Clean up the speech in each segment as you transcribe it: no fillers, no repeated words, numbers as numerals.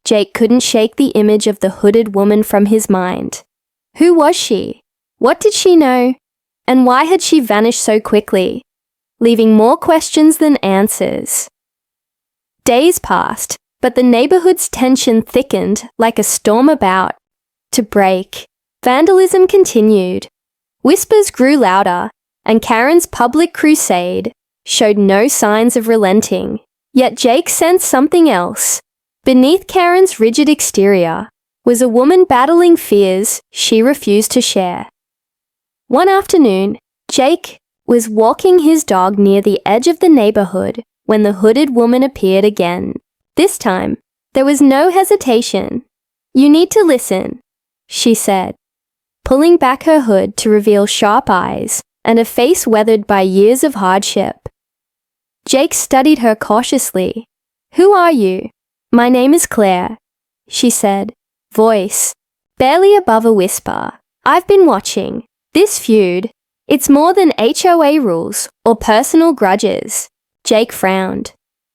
Jake couldn't shake the image of the hooded woman from his mind. Who was she? What did she know? And why had she vanished so quickly, leaving more questions than answers? Days passed, but the neighborhood's tension thickened like a storm about to break. Vandalism continued. Whispers grew louder, and Karen's public crusade showed no signs of relenting. Yet Jake sensed something else. Beneath Karen's rigid exterior was a woman battling fears she refused to share. One afternoon, Jake was walking his dog near the edge of the neighborhood when the hooded woman appeared again. This time, there was no hesitation. "You need to listen," she said, pulling back her hood to reveal sharp eyes and a face weathered by years of hardship. Jake studied her cautiously. "Who are you?" "My name is Claire," she said, voice barely above a whisper. "I've been watching. This feud, it's more than HOA rules or personal grudges." Jake frowned.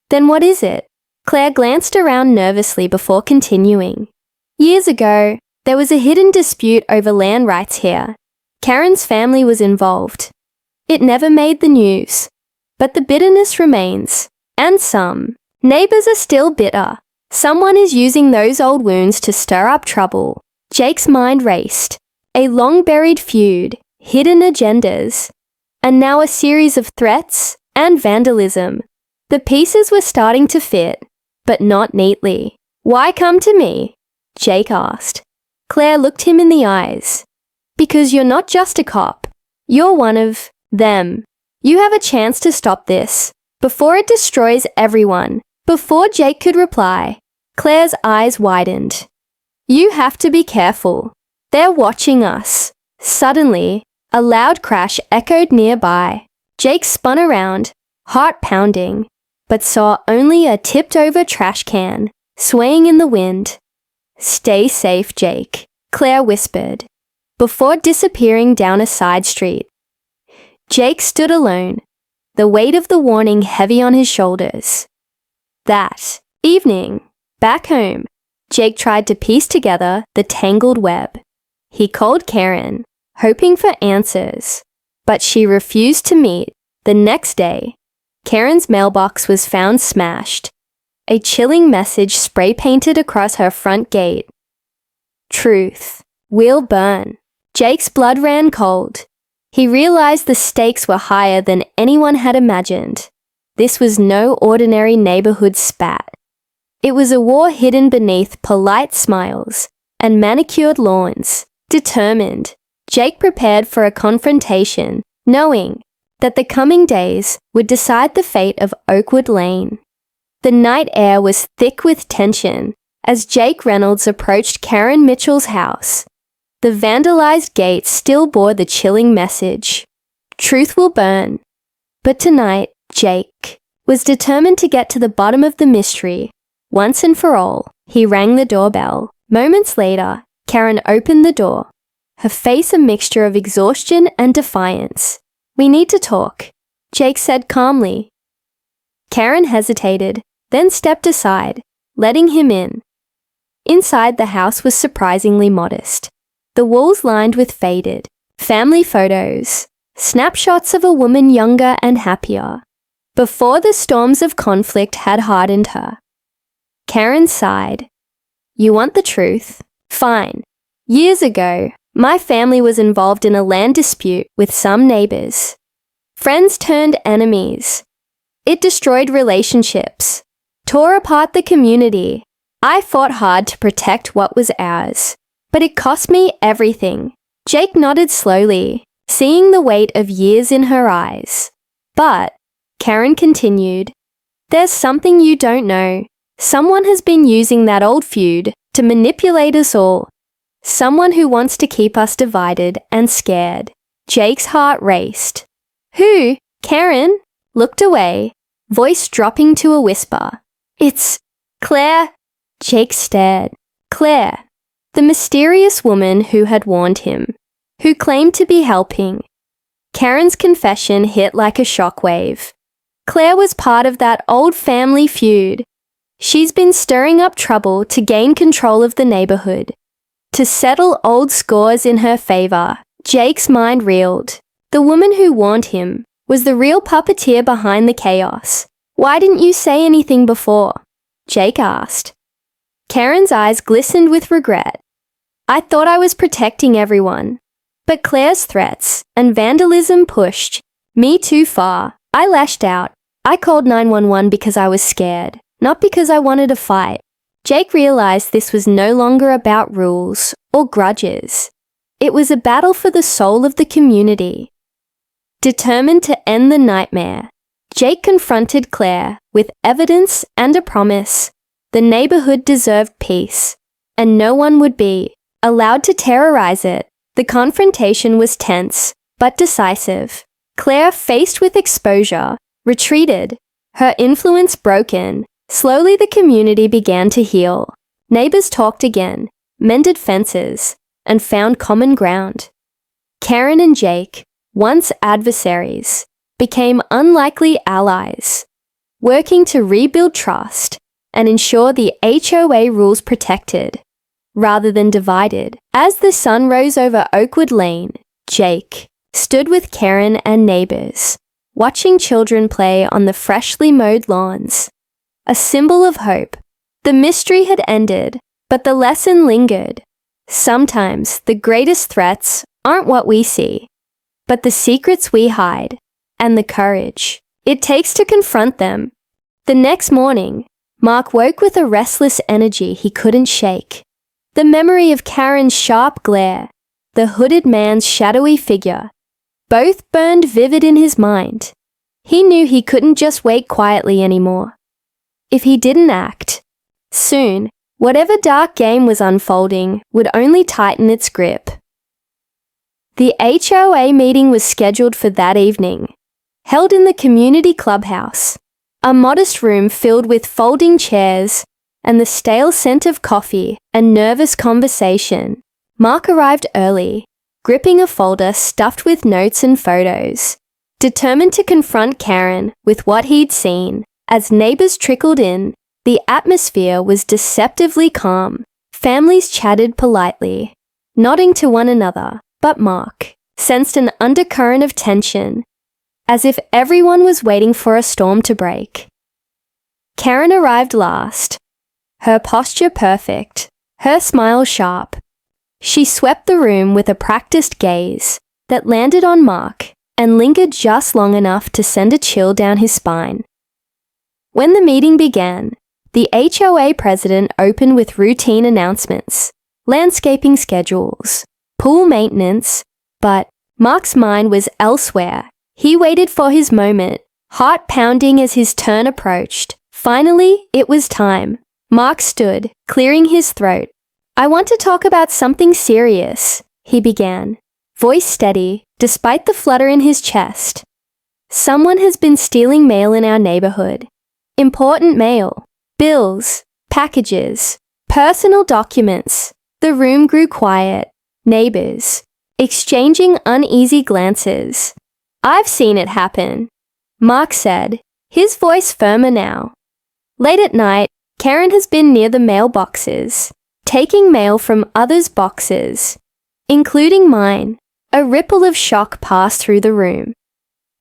"Then what is it?" Claire glanced around nervously before continuing. "Years ago, there was a hidden dispute over land rights here. Karen's family was involved. It never made the news, but the bitterness remains, and some neighbors are still bitter. Someone is using those old wounds to stir up trouble." Jake's mind raced. A long-buried feud, hidden agendas, and now a series of threats and vandalism. The pieces were starting to fit, but not neatly. "Why come to me?" Jake asked. Claire looked him in the eyes. "Because you're not just a cop. You're one of them. You have a chance to stop this, before it destroys everyone." Before Jake could reply, Claire's eyes widened. "You have to be careful. They're watching us." Suddenly, a loud crash echoed nearby. Jake spun around, heart pounding, but saw only a tipped-over trash can, swaying in the wind. "Stay safe, Jake," Claire whispered, before disappearing down a side street. Jake stood alone, the weight of the warning heavy on his shoulders. That evening, back home, Jake tried to piece together the tangled web. He called Karen, hoping for answers, but she refused to meet. The next day, Karen's mailbox was found smashed. A chilling message spray-painted across her front gate. "Truth will burn." Jake's blood ran cold. He realized the stakes were higher than anyone had imagined. This was no ordinary neighborhood spat. It was a war hidden beneath polite smiles and manicured lawns. Determined, Jake prepared for a confrontation, knowing that the coming days would decide the fate of Oakwood Lane. The night air was thick with tension as Jake Reynolds approached Karen Mitchell's house. The vandalized gate still bore the chilling message, "Truth will burn." But tonight, Jake was determined to get to the bottom of the mystery. Once and for all, he rang the doorbell. Moments later, Karen opened the door, her face a mixture of exhaustion and defiance. "We need to talk," Jake said calmly. Karen hesitated, then stepped aside, letting him in. Inside, the house was surprisingly modest. The walls lined with faded family photos, snapshots of a woman younger and happier, before the storms of conflict had hardened her. Karen sighed. "You want the truth? Fine. Years ago, my family was involved in a land dispute with some neighbors. Friends turned enemies. It destroyed relationships, tore apart the community. I fought hard to protect what was ours, but it cost me everything." Jake nodded slowly, seeing the weight of years in her eyes. "But," Karen continued, "there's something you don't know. Someone has been using that old feud to manipulate us all. Someone who wants to keep us divided and scared." Jake's heart raced. "Who?" Karen looked away, voice dropping to a whisper. "It's Claire." Jake stared. Claire, the mysterious woman who had warned him, who claimed to be helping. Karen's confession hit like a shockwave. Claire was part of that old family feud. She's been stirring up trouble to gain control of the neighborhood. To settle old scores in her favor, Jake's mind reeled. The woman who warned him was the real puppeteer behind the chaos. Why didn't you say anything before? Jake asked. Karen's eyes glistened with regret. I thought I was protecting everyone. But Claire's threats and vandalism pushed me too far. I lashed out. I called 911 because I was scared, not because I wanted a fight. Jake realized this was no longer about rules or grudges. It was a battle for the soul of the community. Determined to end the nightmare, Jake confronted Claire with evidence and a promise. The neighborhood deserved peace, and no one would be allowed to terrorize it. The confrontation was tense, but decisive. Claire, faced with exposure, retreated, her influence broken. Slowly the community began to heal. Neighbors talked again, mended fences, and found common ground. Karen and Jake, once adversaries, became unlikely allies, working to rebuild trust and ensure the HOA rules protected, rather than divided. As the sun rose over Oakwood Lane, Jake stood with Karen and neighbors, watching children play on the freshly mowed lawns. A symbol of hope. The mystery had ended, but the lesson lingered. Sometimes the greatest threats aren't what we see, but the secrets we hide, and the courage it takes to confront them. The next morning, Mark woke with a restless energy he couldn't shake. The memory of Karen's sharp glare, the hooded man's shadowy figure, both burned vivid in his mind. He knew he couldn't just wait quietly anymore. If he didn't act, soon, whatever dark game was unfolding would only tighten its grip. The HOA meeting was scheduled for that evening, held in the community clubhouse, a modest room filled with folding chairs and the stale scent of coffee and nervous conversation. Mark arrived early, gripping a folder stuffed with notes and photos, determined to confront Karen with what he'd seen. As neighbors trickled in, the atmosphere was deceptively calm. Families chatted politely, nodding to one another, but Mark sensed an undercurrent of tension, as if everyone was waiting for a storm to break. Karen arrived last, her posture perfect, her smile sharp. She swept the room with a practiced gaze that landed on Mark and lingered just long enough to send a chill down his spine. When the meeting began, the HOA president opened with routine announcements, landscaping schedules, pool maintenance, but Mark's mind was elsewhere. He waited for his moment, heart pounding as his turn approached. Finally, it was time. Mark stood, clearing his throat. I want to talk about something serious, he began, voice steady, despite the flutter in his chest. Someone has been stealing mail in our neighborhood. Important mail, bills, packages, personal documents. The room grew quiet. Neighbors, exchanging uneasy glances. I've seen it happen, Mark said, his voice firmer now. Late at night, Karen has been near the mailboxes, taking mail from others' boxes, including mine. A ripple of shock passed through the room.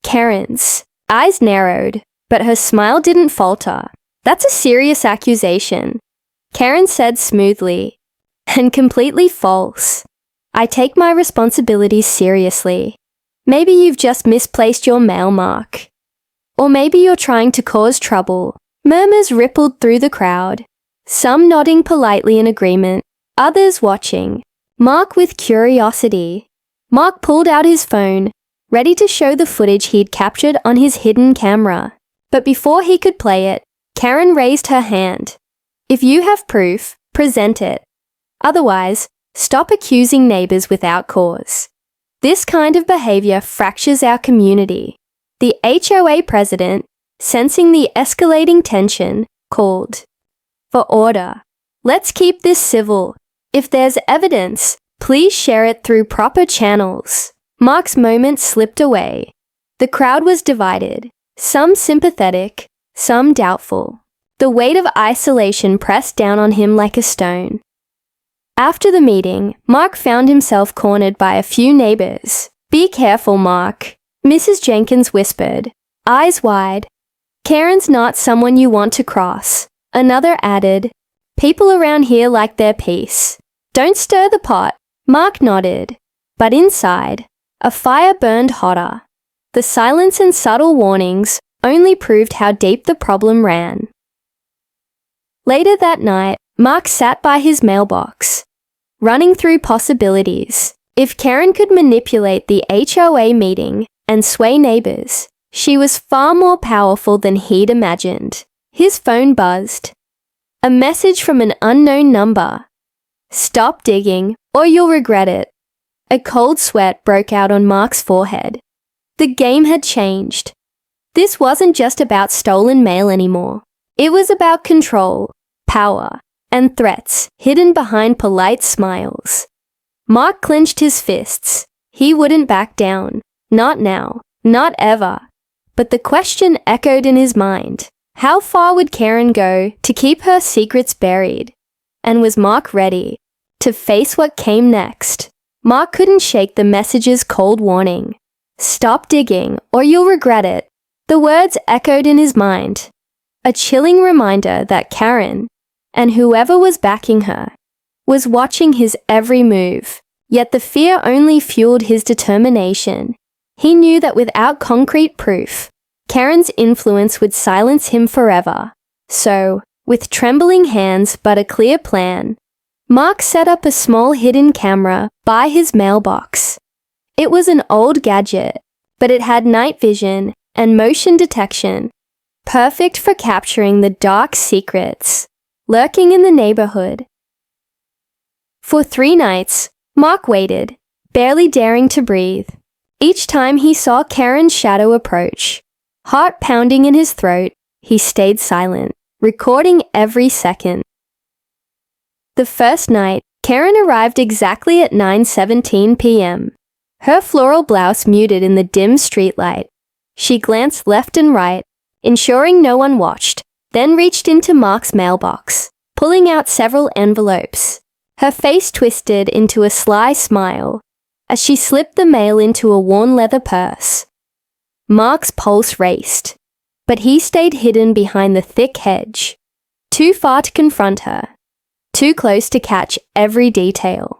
Karen's eyes narrowed, but her smile didn't falter. That's a serious accusation, Karen said smoothly, and completely false. I take my responsibilities seriously. Maybe you've just misplaced your mail, Mark. Or maybe you're trying to cause trouble. Murmurs rippled through the crowd, some nodding politely in agreement, others watching. Mark with curiosity. Mark pulled out his phone, ready to show the footage he'd captured on his hidden camera. But before he could play it, Karen raised her hand. If you have proof, present it. Otherwise, stop accusing neighbors without cause. This kind of behavior fractures our community. The HOA president, sensing the escalating tension, called for order. Let's keep this civil. If there's evidence, please share it through proper channels. Mark's moment slipped away. The crowd was divided, some sympathetic, some doubtful. The weight of isolation pressed down on him like a stone. After the meeting, Mark found himself cornered by a few neighbors. "Be careful, Mark," Mrs. Jenkins whispered, eyes wide. "Karen's not someone you want to cross." Another added, "People around here like their peace. Don't stir the pot." Mark nodded. But inside, a fire burned hotter. The silence and subtle warnings only proved how deep the problem ran. Later that night, Mark sat by his mailbox, running through possibilities. If Karen could manipulate the HOA meeting and sway neighbors, she was far more powerful than he'd imagined. His phone buzzed. A message from an unknown number. "Stop digging, or you'll regret it." A cold sweat broke out on Mark's forehead. The game had changed. This wasn't just about stolen mail anymore. It was about control, power, and threats hidden behind polite smiles. Mark clenched his fists. He wouldn't back down. Not now. Not ever. But the question echoed in his mind. How far would Karen go to keep her secrets buried? And was Mark ready to face what came next? Mark couldn't shake the message's cold warning. "Stop digging, or you'll regret it." The words echoed in his mind. A chilling reminder that Karen, and whoever was backing her, was watching his every move. Yet the fear only fueled his determination. He knew that without concrete proof, Karen's influence would silence him forever. So, with trembling hands but a clear plan, Mark set up a small hidden camera by his mailbox. It was an old gadget, but it had night vision and motion detection, perfect for capturing the dark secrets lurking in the neighborhood. For 3 nights, Mark waited, barely daring to breathe. Each time he saw Karen's shadow approach, heart pounding in his throat, he stayed silent, recording every second. The first night, Karen arrived exactly at 9:17 p.m. Her floral blouse muted in the dim streetlight. She glanced left and right, ensuring no one watched, then reached into Mark's mailbox, pulling out several envelopes. Her face twisted into a sly smile as she slipped the mail into a worn leather purse. Mark's pulse raced, but he stayed hidden behind the thick hedge, too far to confront her, too close to catch every detail.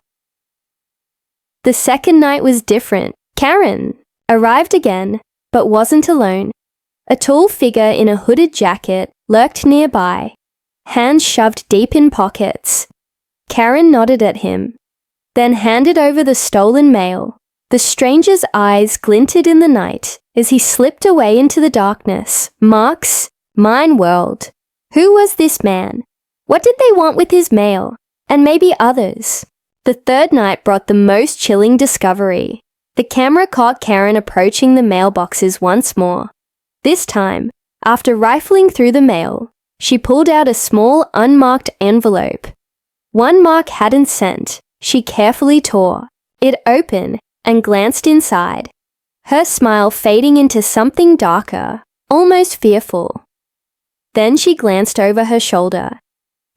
The second night was different. Karen arrived again, but wasn't alone. A tall figure in a hooded jacket lurked nearby, hands shoved deep in pockets. Karen nodded at him, then handed over the stolen mail. The stranger's eyes glinted in the night as he slipped away into the darkness. Mark's mind world. Who was this man? What did they want with his mail? And maybe others. The third night brought the most chilling discovery. The camera caught Karen approaching the mailboxes once more. This time, after rifling through the mail, she pulled out a small, unmarked envelope. One Mark hadn't sent. She carefully tore it open and glanced inside, her smile fading into something darker, almost fearful. Then she glanced over her shoulder,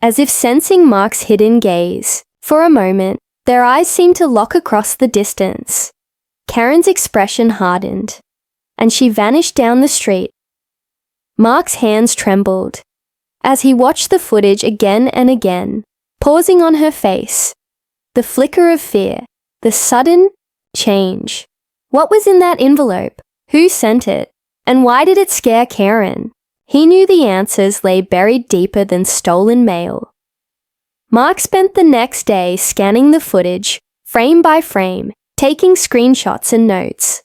as if sensing Mark's hidden gaze. For a moment, their eyes seemed to lock across the distance. Karen's expression hardened, and she vanished down the street. Mark's hands trembled as he watched the footage again and again, pausing on her face. The flicker of fear, the sudden change. What was in that envelope? Who sent it? And why did it scare Karen? He knew the answers lay buried deeper than stolen mail. Mark spent the next day scanning the footage, frame by frame, taking screenshots and notes.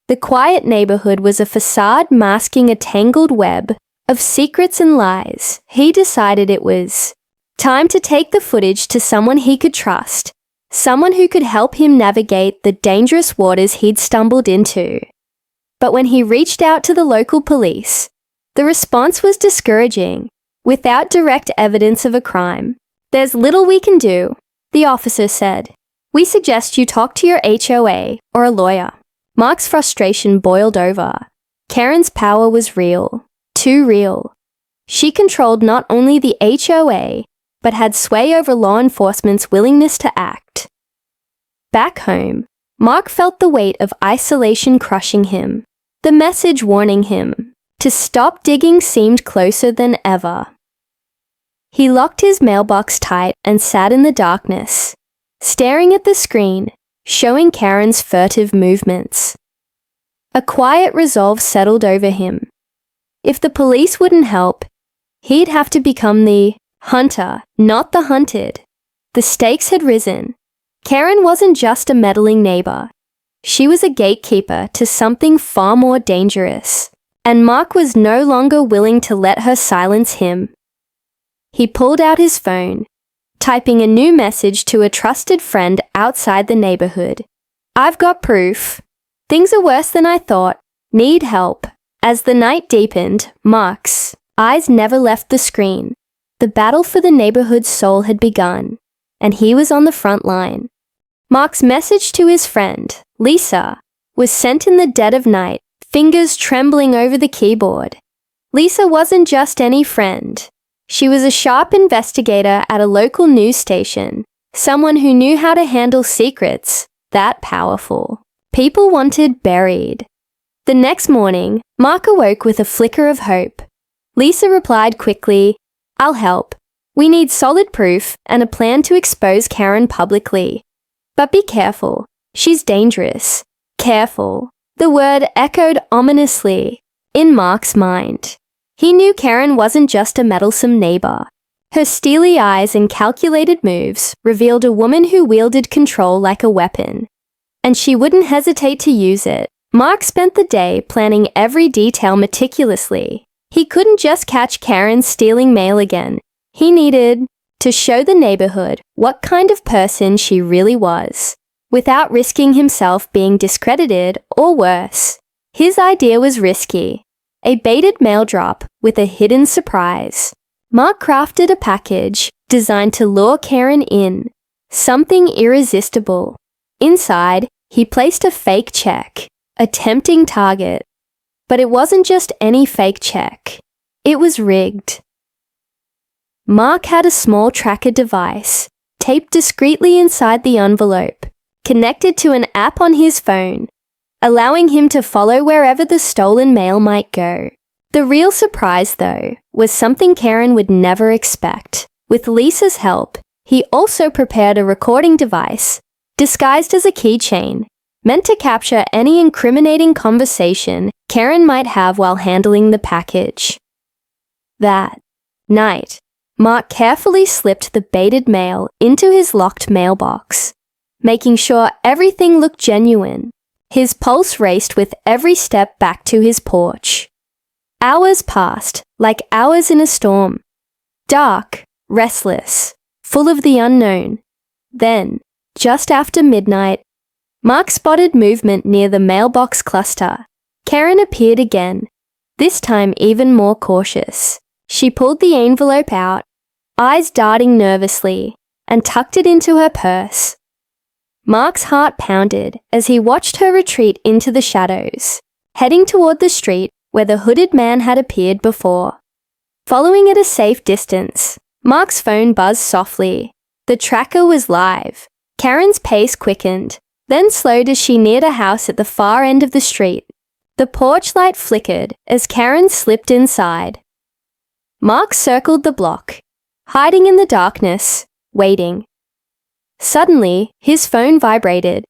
The quiet neighborhood was a facade masking a tangled web of secrets and lies. He decided it was time to take the footage to someone he could trust, someone who could help him navigate the dangerous waters he'd stumbled into. But when he reached out to the local police, the response was discouraging. Without direct evidence of a crime, "There's little we can do," the officer said. "We suggest you talk to your HOA or a lawyer." Mark's frustration boiled over. Karen's power was real, too real. She controlled not only the HOA, but had sway over law enforcement's willingness to act. Back home, Mark felt the weight of isolation crushing him. The message warning him to stop digging seemed closer than ever. He locked his mailbox tight and sat in the darkness, staring at the screen, showing Karen's furtive movements. A quiet resolve settled over him. If the police wouldn't help, he'd have to become the hunter, not the hunted. The stakes had risen. Karen wasn't just a meddling neighbor. She was a gatekeeper to something far more dangerous, and Mark was no longer willing to let her silence him. He pulled out his phone, typing a new message to a trusted friend outside the neighborhood. "I've got proof. Things are worse than I thought. Need help." As the night deepened, Mark's eyes never left the screen. The battle for the neighborhood's soul had begun, and he was on the front line. Mark's message to his friend, Lisa, was sent in the dead of night, fingers trembling over the keyboard. Lisa wasn't just any friend. She was a sharp investigator at a local news station, someone who knew how to handle secrets that powerful. People wanted buried. The next morning, Mark awoke with a flicker of hope. Lisa replied quickly, "I'll help. We need solid proof and a plan to expose Karen publicly. But be careful. She's dangerous." Careful. The word echoed ominously in Mark's mind. He knew Karen wasn't just a meddlesome neighbor. Her steely eyes and calculated moves revealed a woman who wielded control like a weapon, and she wouldn't hesitate to use it. Mark spent the day planning every detail meticulously. He couldn't just catch Karen stealing mail again. He needed to show the neighborhood what kind of person she really was, without risking himself being discredited or worse. His idea was risky. A baited mail drop with a hidden surprise. Mark crafted a package designed to lure Karen in, something irresistible. Inside, he placed a fake check, a tempting target. But it wasn't just any fake check. It was rigged. Mark had a small tracker device, taped discreetly inside the envelope, connected to an app on his phone, allowing him to follow wherever the stolen mail might go. The real surprise, though, was something Karen would never expect. With Lisa's help, he also prepared a recording device, disguised as a keychain, meant to capture any incriminating conversation Karen might have while handling the package. That night, Mark carefully slipped the baited mail into his locked mailbox, making sure everything looked genuine. His pulse raced with every step back to his porch. Hours passed, like hours in a storm. Dark, restless, full of the unknown. Then, just after midnight, Mark spotted movement near the mailbox cluster. Karen appeared again, this time even more cautious. She pulled the envelope out, eyes darting nervously, and tucked it into her purse. Mark's heart pounded as he watched her retreat into the shadows, heading toward the street where the hooded man had appeared before. Following at a safe distance, Mark's phone buzzed softly. The tracker was live. Karen's pace quickened, then slowed as she neared a house at the far end of the street. The porch light flickered as Karen slipped inside. Mark circled the block, hiding in the darkness, waiting. Suddenly, his phone vibrated.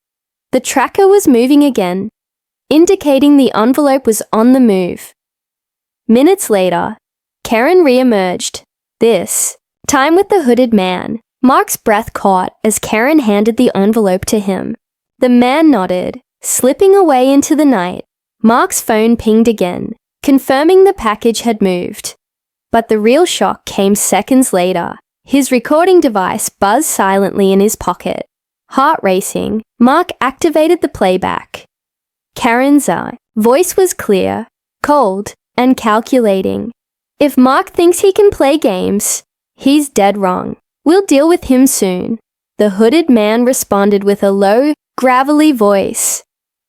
The tracker was moving again, indicating the envelope was on the move. Minutes later, Karen re-emerged, this time with the hooded man. Mark's breath caught as Karen handed the envelope to him. The man nodded, slipping away into the night. Mark's phone pinged again, confirming the package had moved. But the real shock came seconds later. His recording device buzzed silently in his pocket. Heart racing, Mark activated the playback. Karen's voice was clear, cold, and calculating. If Mark thinks he can play games, he's dead wrong. We'll deal with him soon. The hooded man responded with a low, gravelly voice.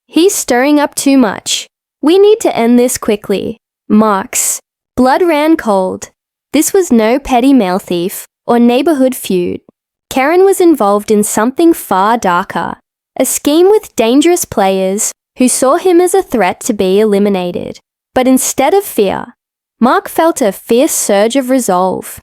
He's stirring up too much. We need to end this quickly. Mark's blood ran cold. This was no petty mail thief or neighborhood feud. Karen was involved in something far darker, a scheme with dangerous players who saw him as a threat to be eliminated. But instead of fear, Mark felt a fierce surge of resolve.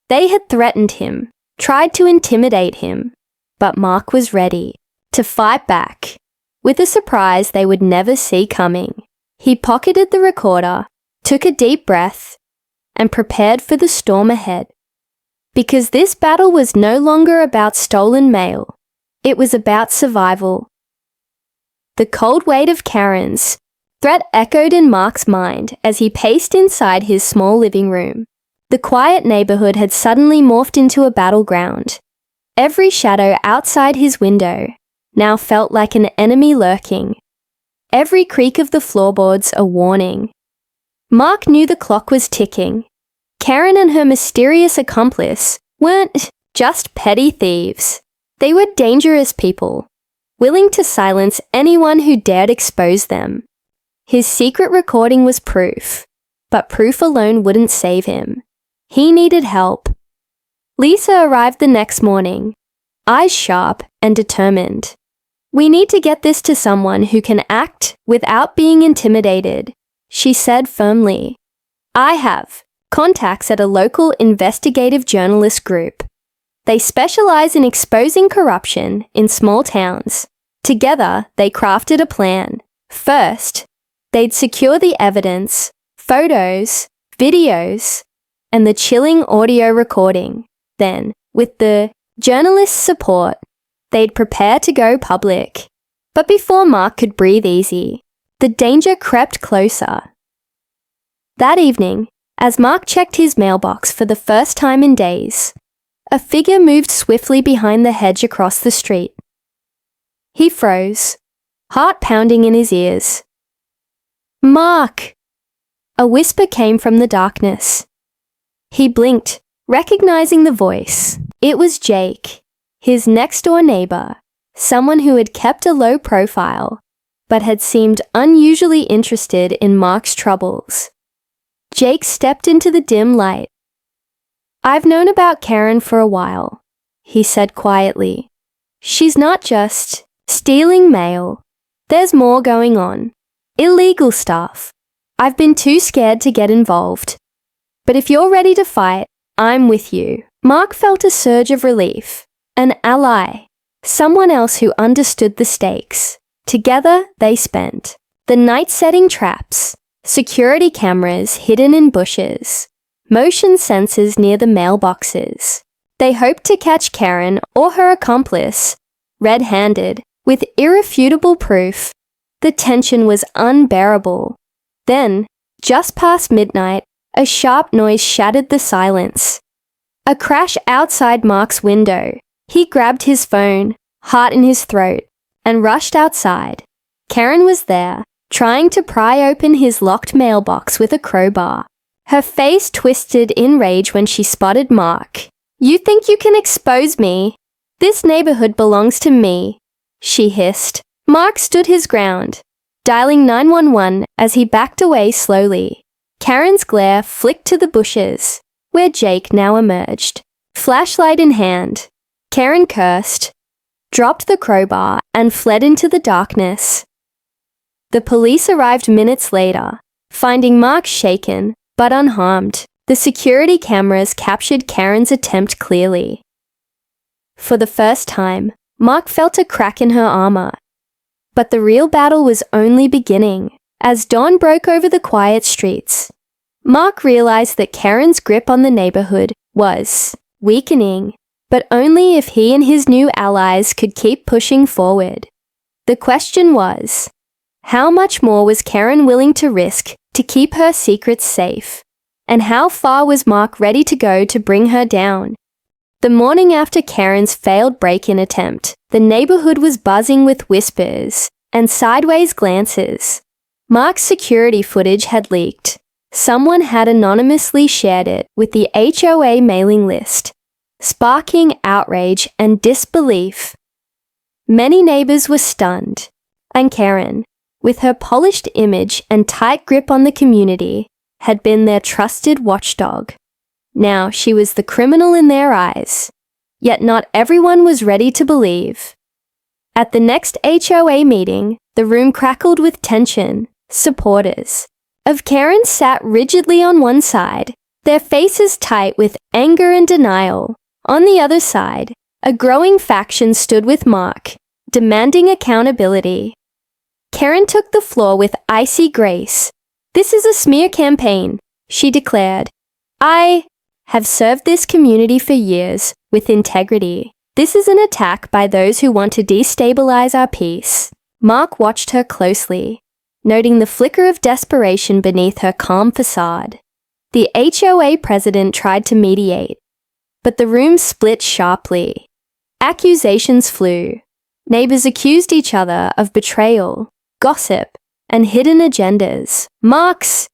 They had threatened him, tried to intimidate him, but Mark was ready to fight back with a surprise they would never see coming. He pocketed the recorder, took a deep breath, and prepared for the storm ahead. Because this battle was no longer about stolen mail, it was about survival. The cold weight of Karen's threat echoed in Mark's mind as he paced inside his small living room. The quiet neighborhood had suddenly morphed into a battleground. Every shadow outside his window now felt like an enemy lurking. Every creak of the floorboards a warning. Mark knew the clock was ticking. Karen and her mysterious accomplice weren't just petty thieves. They were dangerous people, willing to silence anyone who dared expose them. His secret recording was proof, but proof alone wouldn't save him. He needed help. Lisa arrived the next morning, eyes sharp and determined. "We need to get this to someone who can act without being intimidated," she said firmly. "I have contacts at a local investigative journalist group. They specialize in exposing corruption in small towns. Together, they crafted a plan. First, they'd secure the evidence, photos, videos, and the chilling audio recording. Then, with the journalist's support, they'd prepare to go public. But before Mark could breathe easy, the danger crept closer. That evening, as Mark checked his mailbox for the first time in days, a figure moved swiftly behind the hedge across the street. He froze, heart pounding in his ears. "Mark!" A whisper came from the darkness. He blinked, recognizing the voice. It was Jake, his next-door neighbor, someone who had kept a low profile, but had seemed unusually interested in Mark's troubles. Jake stepped into the dim light. "I've known about Karen for a while," he said quietly. "She's not just stealing mail. There's more going on. Illegal stuff. I've been too scared to get involved. But if you're ready to fight, I'm with you." Mark felt a surge of relief. An ally. Someone else who understood the stakes. Together, they spent the night setting traps, security cameras hidden in bushes, motion sensors near the mailboxes. They hoped to catch Karen or her accomplice, red-handed, with irrefutable proof. The tension was unbearable. Then, just past midnight, a sharp noise shattered the silence. A crash outside Mark's window. He grabbed his phone, heart in his throat, and rushed outside. Karen was there, trying to pry open his locked mailbox with a crowbar. Her face twisted in rage when she spotted Mark. "You think you can expose me? This neighborhood belongs to me," she hissed. Mark stood his ground, dialing 911 as he backed away slowly. Karen's glare flicked to the bushes, where Jake now emerged. Flashlight in hand, Karen cursed, dropped the crowbar, and fled into the darkness. The police arrived minutes later, finding Mark shaken but unharmed. The security cameras captured Karen's attempt clearly. For the first time, Mark felt a crack in her armor. But the real battle was only beginning. As dawn broke over the quiet streets, Mark realized that Karen's grip on the neighborhood was weakening, but only if he and his new allies could keep pushing forward. The question was, how much more was Karen willing to risk to keep her secrets safe? And how far was Mark ready to go to bring her down? The morning after Karen's failed break-in attempt, the neighborhood was buzzing with whispers and sideways glances. Mark's security footage had leaked. Someone had anonymously shared it with the HOA mailing list, sparking outrage and disbelief. Many neighbors were stunned, and Karen, with her polished image and tight grip on the community, had been their trusted watchdog. Now she was the criminal in their eyes. Yet not everyone was ready to believe. At the next HOA meeting, the room crackled with tension. Supporters of Karen sat rigidly on one side, their faces tight with anger and denial. On the other side, a growing faction stood with Mark, demanding accountability. Karen took the floor with icy grace. "This is a smear campaign," she declared. "I have served this community for years with integrity. This is an attack by those who want to destabilize our peace." Mark watched her closely, noting the flicker of desperation beneath her calm facade. The HOA president tried to mediate, but the room split sharply. Accusations flew. Neighbors accused each other of betrayal, gossip, and hidden agendas. Mark's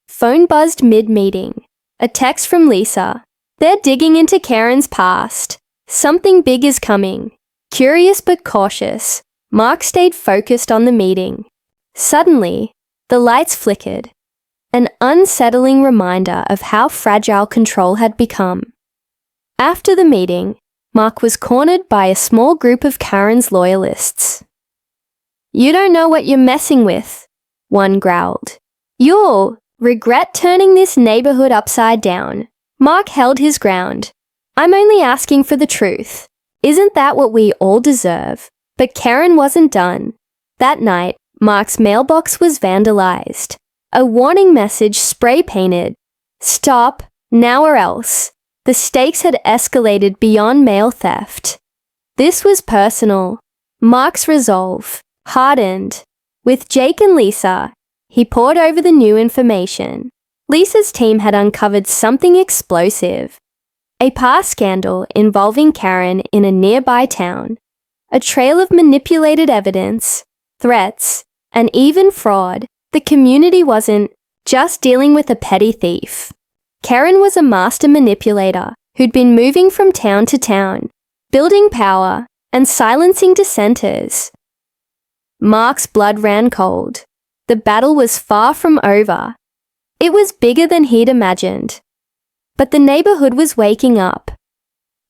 phone buzzed mid-meeting. A text from Lisa. "They're digging into Karen's past. Something big is coming." Curious but cautious, Mark stayed focused on the meeting. Suddenly, the lights flickered, an unsettling reminder of how fragile control had become. After the meeting, Mark was cornered by a small group of Karen's loyalists. "You don't know what you're messing with," one growled. "You'll regret turning this neighborhood upside down." Mark held his ground. "I'm only asking for the truth. Isn't that what we all deserve?" But Karen wasn't done. That night, Mark's mailbox was vandalized. A warning message spray-painted. "Stop, now or else." The stakes had escalated beyond mail theft. This was personal. Mark's resolve hardened. With Jake and Lisa, he pored over the new information. Lisa's team had uncovered something explosive. A past scandal involving Karen in a nearby town. A trail of manipulated evidence, threats, and even fraud. The community wasn't just dealing with a petty thief. Karen was a master manipulator who'd been moving from town to town, building power and silencing dissenters. Mark's blood ran cold. The battle was far from over. It was bigger than he'd imagined. But the neighborhood was waking up.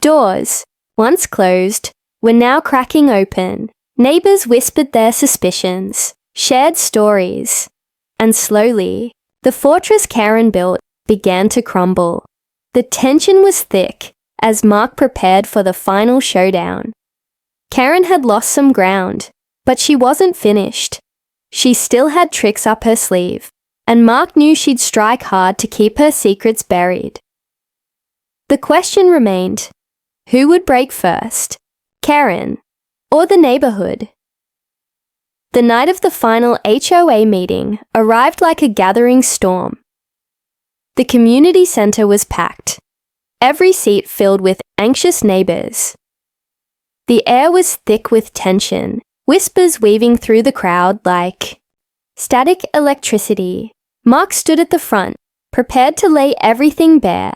Doors, once closed, were now cracking open. Neighbors whispered their suspicions, shared stories, and slowly, the fortress Karen built began to crumble. The tension was thick as Mark prepared for the final showdown. Karen had lost some ground, but she wasn't finished. She still had tricks up her sleeve, and Mark knew she'd strike hard to keep her secrets buried. The question remained, who would break first, Karen or the neighborhood? The night of the final HOA meeting arrived like a gathering storm. The community center was packed, every seat filled with anxious neighbors. The air was thick with tension, whispers weaving through the crowd like static electricity. Mark stood at the front, prepared to lay everything bare.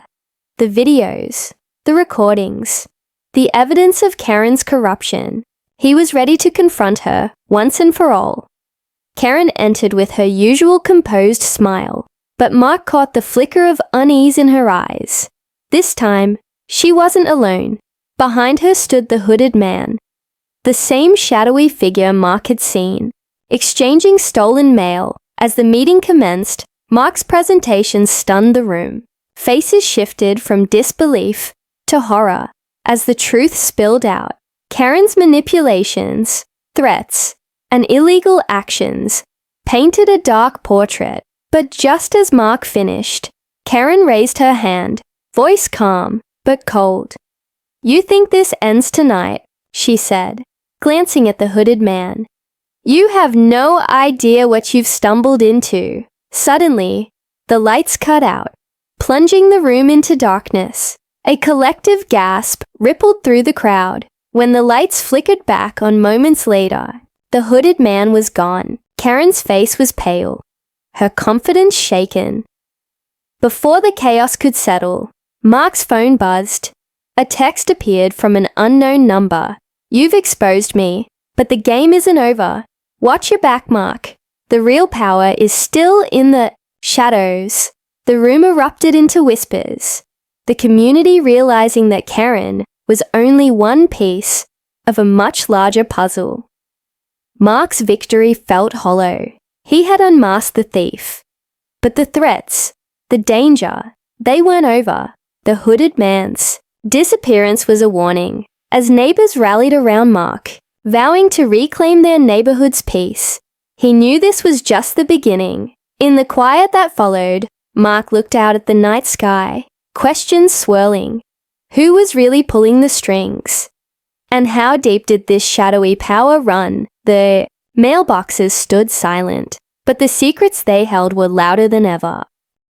The videos, the recordings, the evidence of Karen's corruption. He was ready to confront her once and for all. Karen entered with her usual composed smile, but Mark caught the flicker of unease in her eyes. This time, she wasn't alone. Behind her stood the hooded man, the same shadowy figure Mark had seen, exchanging stolen mail. As the meeting commenced, Mark's presentation stunned the room. Faces shifted from disbelief to horror as the truth spilled out. Karen's manipulations, threats, and illegal actions painted a dark portrait. But just as Mark finished, Karen raised her hand, voice calm but cold. "You think this ends tonight," she said, glancing at the hooded man. "You have no idea what you've stumbled into." Suddenly, the lights cut out, plunging the room into darkness. A collective gasp rippled through the crowd. When the lights flickered back on moments later, the hooded man was gone. Karen's face was pale, her confidence shaken. Before the chaos could settle, Mark's phone buzzed. A text appeared from an unknown number. "You've exposed me, but the game isn't over. Watch your back, Mark. The real power is still in the shadows." The room erupted into whispers. the community realizing that Karen was only one piece of a much larger puzzle. Mark's victory felt hollow. He had unmasked the thief. But the threats, the danger, they weren't over. The hooded man's disappearance was a warning, as neighbors rallied around Mark, vowing to reclaim their neighborhood's peace. He knew this was just the beginning. In the quiet that followed, Mark looked out at the night sky, questions swirling. Who was really pulling the strings? And how deep did this shadowy power run? The mailboxes stood silent, but the secrets they held were louder than ever.